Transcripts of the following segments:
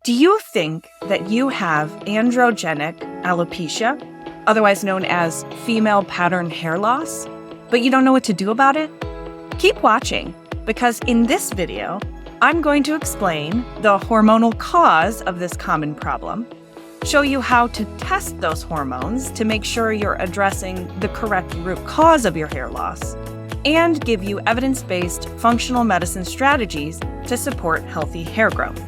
Do you think that you have androgenic alopecia, otherwise known as female pattern hair loss, but you don't know what to do about it? Keep watching, because in this video, I'm going to explain the hormonal cause of this common problem, show you how to test those hormones to make sure you're addressing the correct root cause of your hair loss, and give you evidence-based functional medicine strategies to support healthy hair growth.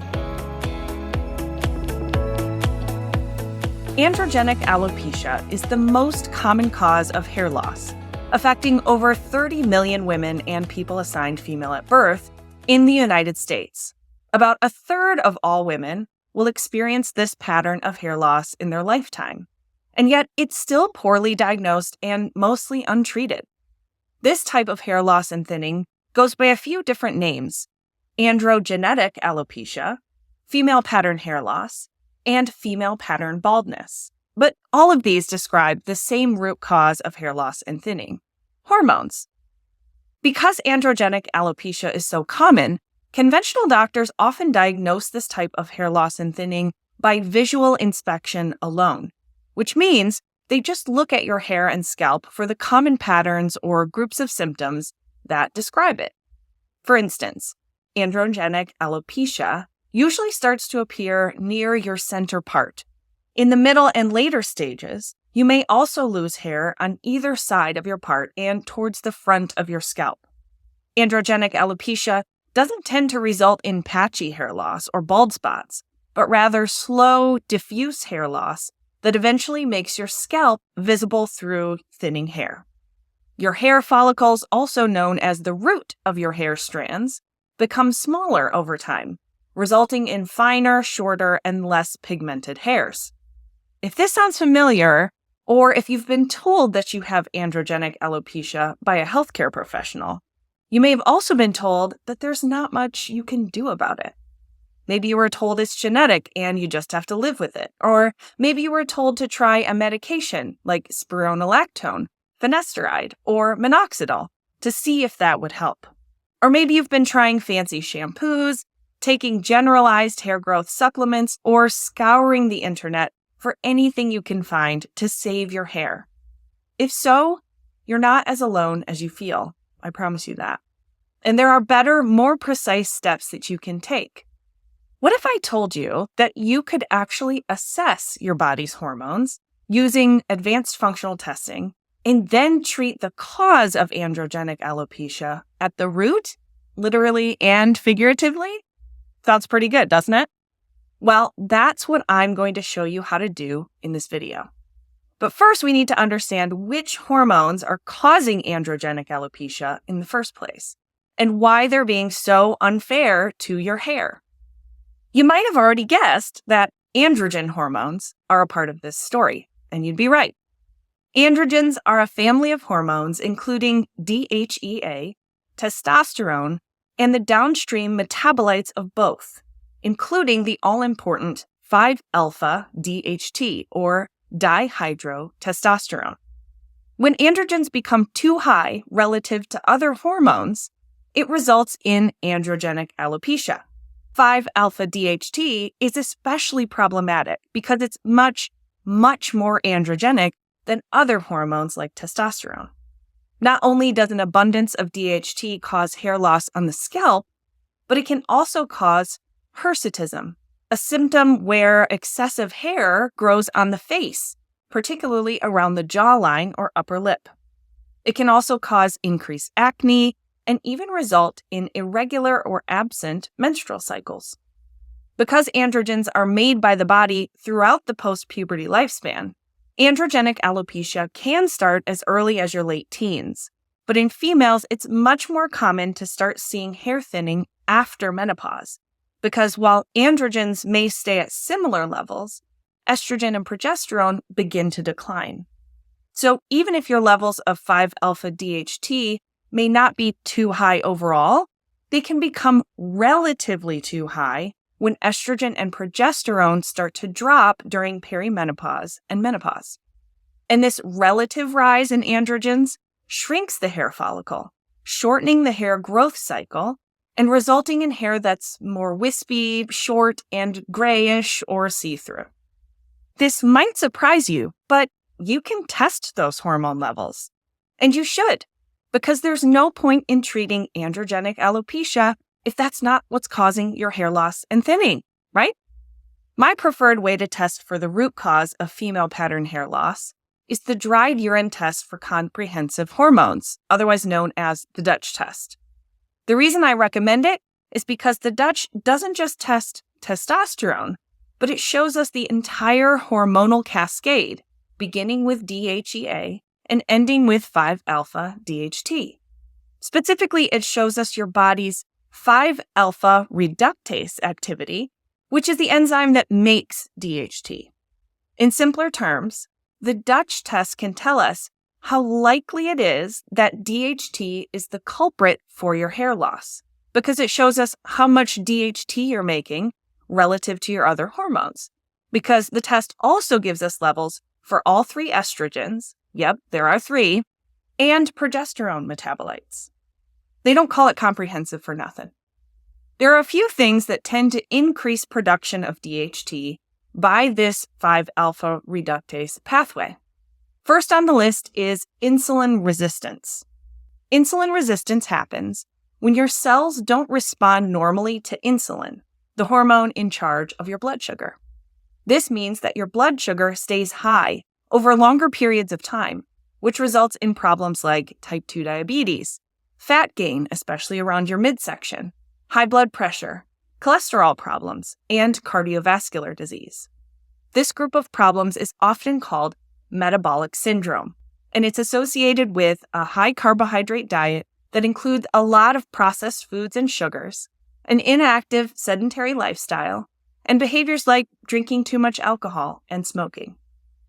Androgenic alopecia is the most common cause of hair loss, affecting over 30 million women and people assigned female at birth in the United States. About a third of all women will experience this pattern of hair loss in their lifetime, and yet it's still poorly diagnosed and mostly untreated. This type of hair loss and thinning goes by a few different names: androgenic alopecia, female pattern hair loss, and female pattern baldness. But all of these describe the same root cause of hair loss and thinning: hormones. Because androgenic alopecia is so common, conventional doctors often diagnose this type of hair loss and thinning by visual inspection alone, which means they just look at your hair and scalp for the common patterns or groups of symptoms that describe it. For instance, androgenic alopecia usually starts to appear near your center part. In the middle and later stages, you may also lose hair on either side of your part and towards the front of your scalp. Androgenic alopecia doesn't tend to result in patchy hair loss or bald spots, but rather slow, diffuse hair loss that eventually makes your scalp visible through thinning hair. Your hair follicles, also known as the root of your hair strands, become smaller over time, resulting in finer, shorter, and less pigmented hairs. If this sounds familiar, or if you've been told that you have androgenic alopecia by a healthcare professional, you may have also been told that there's not much you can do about it. Maybe you were told it's genetic and you just have to live with it. Or maybe you were told to try a medication like spironolactone, finasteride, or minoxidil to see if that would help. Or maybe you've been trying fancy shampoos, taking generalized hair growth supplements, or scouring the internet for anything you can find to save your hair. If so, you're not as alone as you feel. I promise you that. And there are better, more precise steps that you can take. What if I told you that you could actually assess your body's hormones using advanced functional testing and then treat the cause of androgenic alopecia at the root, literally and figuratively? Sounds pretty good, doesn't it? Well, that's what I'm going to show you how to do in this video. But first, we need to understand which hormones are causing androgenic alopecia in the first place, and why they're being so unfair to your hair. You might have already guessed that androgen hormones are a part of this story, and you'd be right. Androgens are a family of hormones including DHEA, testosterone, and the downstream metabolites of both, including the all-important 5-alpha-DHT, or dihydrotestosterone. When androgens become too high relative to other hormones, it results in androgenic alopecia. 5-alpha-DHT is especially problematic because it's much, much more androgenic than other hormones like testosterone. Not only does an abundance of DHT cause hair loss on the scalp, but it can also cause hirsutism, a symptom where excessive hair grows on the face, particularly around the jawline or upper lip. It can also cause increased acne and even result in irregular or absent menstrual cycles. Because androgens are made by the body throughout the post-puberty lifespan, androgenic alopecia can start as early as your late teens, but in females, it's much more common to start seeing hair thinning after menopause, because while androgens may stay at similar levels, estrogen and progesterone begin to decline. So even if your levels of 5-alpha-DHT may not be too high overall, they can become relatively too high when estrogen and progesterone start to drop during perimenopause and menopause. And this relative rise in androgens shrinks the hair follicle, shortening the hair growth cycle and resulting in hair that's more wispy, short, and grayish or see-through. This might surprise you, but you can test those hormone levels. And you should, because there's no point in treating androgenic alopecia if that's not what's causing your hair loss and thinning, right? My preferred way to test for the root cause of female pattern hair loss is the dried urine test for comprehensive hormones, otherwise known as the Dutch test. The reason I recommend it is because the Dutch doesn't just test testosterone, but it shows us the entire hormonal cascade, beginning with DHEA and ending with 5-alpha DHT. Specifically, it shows us your body's 5-alpha reductase activity, which is the enzyme that makes DHT. In simpler terms, the Dutch test can tell us how likely it is that DHT is the culprit for your hair loss, because it shows us how much DHT you're making relative to your other hormones. Because the test also gives us levels for all 3 estrogens, yep, there are 3, and progesterone metabolites. They don't call it comprehensive for nothing. There are a few things that tend to increase production of DHT by this 5-alpha reductase pathway. First on the list is insulin resistance. Insulin resistance happens when your cells don't respond normally to insulin, the hormone in charge of your blood sugar. This means that your blood sugar stays high over longer periods of time, which results in problems like type 2 diabetes, fat gain, especially around your midsection, high blood pressure, cholesterol problems, and cardiovascular disease. This group of problems is often called metabolic syndrome, and it's associated with a high carbohydrate diet that includes a lot of processed foods and sugars, an inactive sedentary lifestyle, and behaviors like drinking too much alcohol and smoking.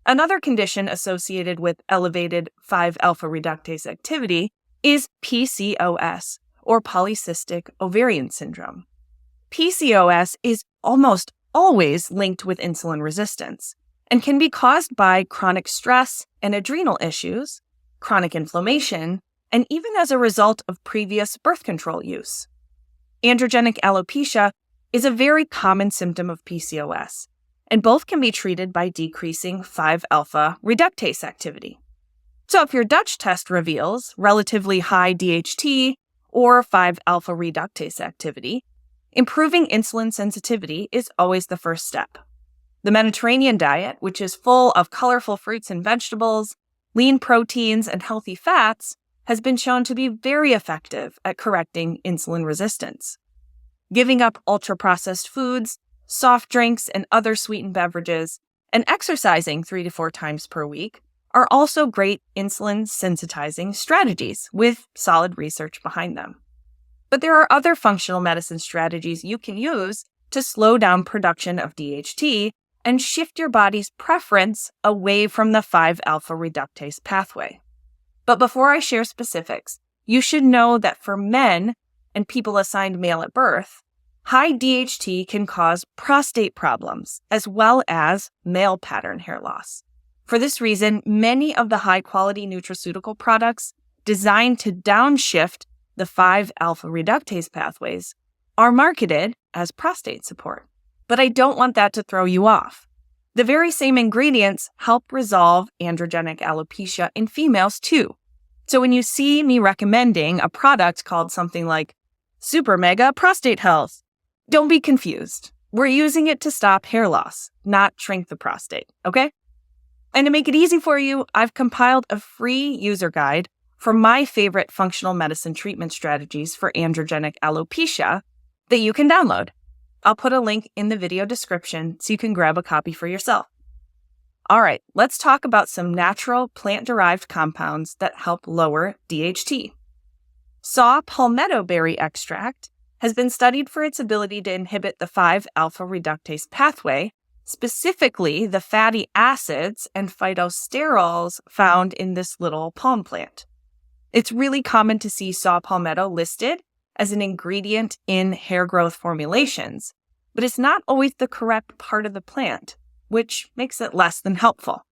Another condition associated with elevated 5-alpha reductase activity is PCOS, or polycystic ovarian syndrome. PCOS is almost always linked with insulin resistance and can be caused by chronic stress and adrenal issues, chronic inflammation, and even as a result of previous birth control use. Androgenic alopecia is a very common symptom of PCOS, and both can be treated by decreasing 5-alpha reductase activity. So if your Dutch test reveals relatively high DHT or 5-alpha reductase activity, improving insulin sensitivity is always the first step. The Mediterranean diet, which is full of colorful fruits and vegetables, lean proteins, and healthy fats, has been shown to be very effective at correcting insulin resistance. Giving up ultra-processed foods, soft drinks, and other sweetened beverages, and exercising 3 to 4 times per week are also great insulin sensitizing strategies with solid research behind them. But there are other functional medicine strategies you can use to slow down production of DHT and shift your body's preference away from the 5-alpha reductase pathway. But before I share specifics, you should know that for men and people assigned male at birth, high DHT can cause prostate problems as well as male pattern hair loss. For this reason, many of the high-quality nutraceutical products designed to downshift the 5-alpha reductase pathways are marketed as prostate support. But I don't want that to throw you off. The very same ingredients help resolve androgenic alopecia in females too. So when you see me recommending a product called something like Super Mega Prostate Health, don't be confused. We're using it to stop hair loss, not shrink the prostate, okay? And to make it easy for you, I've compiled a free user guide for my favorite functional medicine treatment strategies for androgenic alopecia that you can download. I'll put a link in the video description so you can grab a copy for yourself. All right, let's talk about some natural plant-derived compounds that help lower DHT. Saw palmetto berry extract has been studied for its ability to inhibit the 5-alpha reductase pathway, specifically the fatty acids and phytosterols found in this little palm plant. It's really common to see saw palmetto listed as an ingredient in hair growth formulations, but it's not always the correct part of the plant, which makes it less than helpful.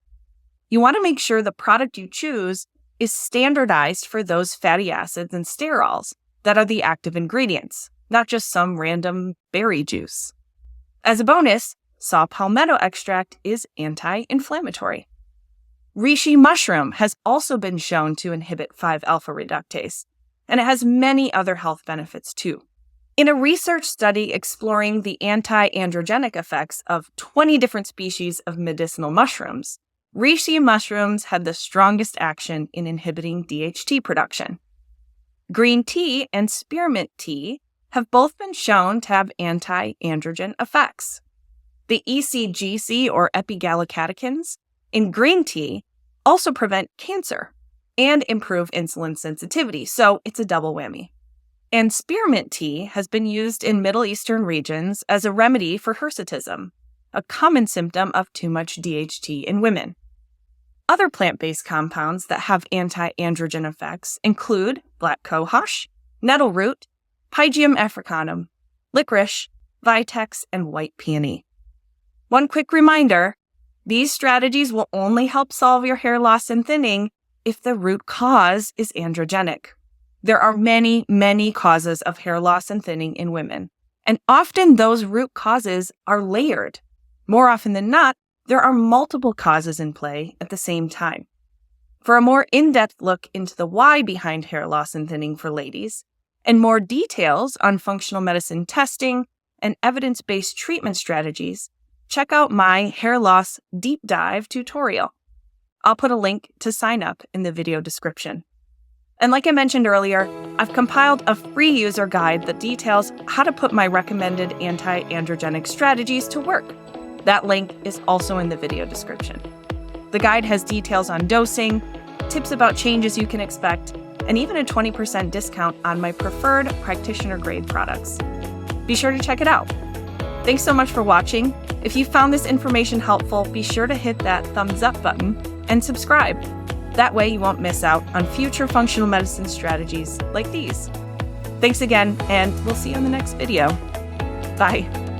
You want to make sure the product you choose is standardized for those fatty acids and sterols that are the active ingredients, not just some random berry juice. As a bonus, saw palmetto extract is anti-inflammatory. Reishi Mushroom has also been shown to inhibit 5-alpha reductase, and it has many other health benefits too. In a research study exploring the anti-androgenic effects of 20 different species of medicinal mushrooms, reishi mushrooms had the strongest action in inhibiting DHT production. Green tea and spearmint tea have both been shown to have anti-androgen effects. The ECGC, or epigallocatechins, in green tea also prevent cancer and improve insulin sensitivity, so it's a double whammy. And spearmint tea has been used in Middle Eastern regions as a remedy for hirsutism, a common symptom of too much DHT in women. Other plant-based compounds that have anti-androgen effects include black cohosh, nettle root, Pygeum africanum, licorice, vitex, and white peony. One quick reminder, these strategies will only help solve your hair loss and thinning if the root cause is androgenic. There are many, many causes of hair loss and thinning in women, and often those root causes are layered. More often than not, there are multiple causes in play at the same time. For a more in-depth look into the why behind hair loss and thinning for ladies, and more details on functional medicine testing and evidence-based treatment strategies, check out my hair loss deep dive tutorial. I'll put a link to sign up in the video description. And like I mentioned earlier, I've compiled a free user guide that details how to put my recommended anti-androgenic strategies to work. That link is also in the video description. The guide has details on dosing, tips about changes you can expect, and even a 20% discount on my preferred practitioner-grade products. Be sure to check it out. Thanks so much for watching. If you found this information helpful, be sure to hit that thumbs up button and subscribe. That way you won't miss out on future functional medicine strategies like these. Thanks again, and we'll see you in the next video. Bye.